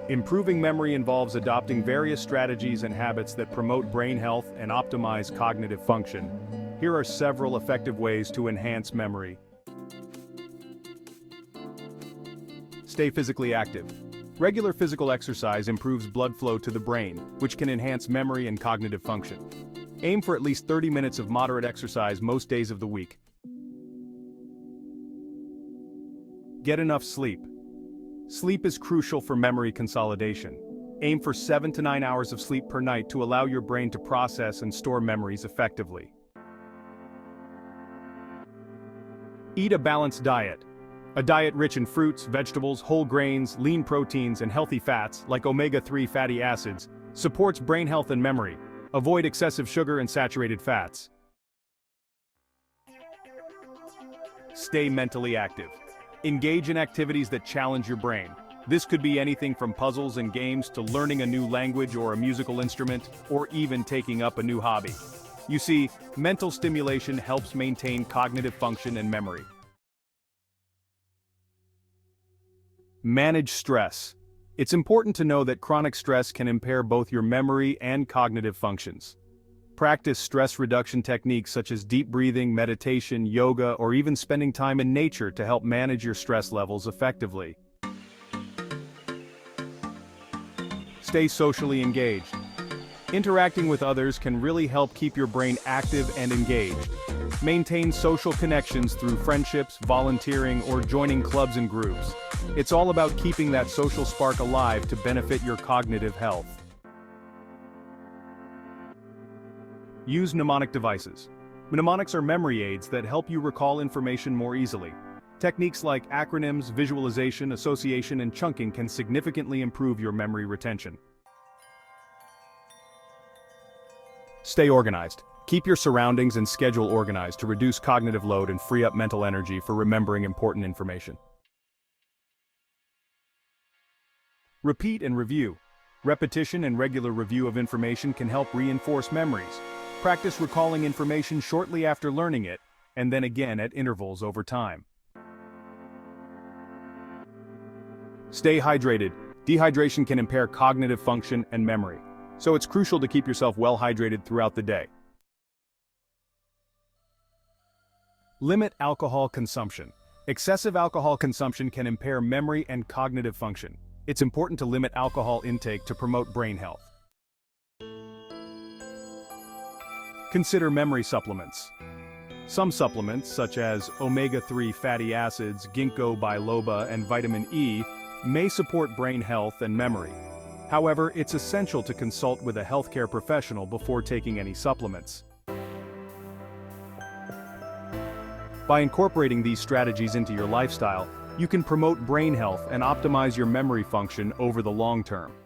Improving memory involves adopting various strategies and habits that promote brain health and optimize cognitive function. Here are several effective ways to enhance memory. Stay physically active. Regular physical exercise improves blood flow to the brain, which can enhance memory and cognitive function. Aim for at least 30 minutes of moderate exercise most days of the week. Get enough sleep. Sleep is crucial for memory consolidation. Aim for 7 to 9 hours of sleep per night to allow your brain to process and store memories effectively. Eat a balanced diet. A diet rich in fruits, vegetables, whole grains, lean proteins, and healthy fats, like omega-3 fatty acids, supports brain health and memory. Avoid excessive sugar and saturated fats. Stay mentally active. Engage in activities that challenge your brain. This could be anything from puzzles and games to learning a new language or a musical instrument, or even taking up a new hobby. You see, mental stimulation helps maintain cognitive function and memory. Manage stress. It's important to know that chronic stress can impair both your memory and cognitive functions. Practice stress reduction techniques such as deep breathing, meditation, yoga, or even spending time in nature to help manage your stress levels effectively. Stay socially engaged. Interacting with others can really help keep your brain active and engaged. Maintain social connections through friendships, volunteering, or joining clubs and groups. It's all about keeping that social spark alive to benefit your cognitive health. Use mnemonic devices. Mnemonics are memory aids that help you recall information more easily. Techniques like acronyms, visualization, association, and chunking can significantly improve your memory retention. Stay organized. Keep your surroundings and schedule organized to reduce cognitive load and free up mental energy for remembering important information. Repeat and review. Repetition and regular review of information can help reinforce memories. Practice recalling information shortly after learning it, and then again at intervals over time. Stay hydrated. Dehydration can impair cognitive function and memory, so it's crucial to keep yourself well hydrated throughout the day. Limit alcohol consumption. Excessive alcohol consumption can impair memory and cognitive function. It's important to limit alcohol intake to promote brain health. Consider memory supplements. Some supplements, such as omega-3 fatty acids, ginkgo biloba, and vitamin E, may support brain health and memory. However, it's essential to consult with a healthcare professional before taking any supplements. By incorporating these strategies into your lifestyle, you can promote brain health and optimize your memory function over the long term.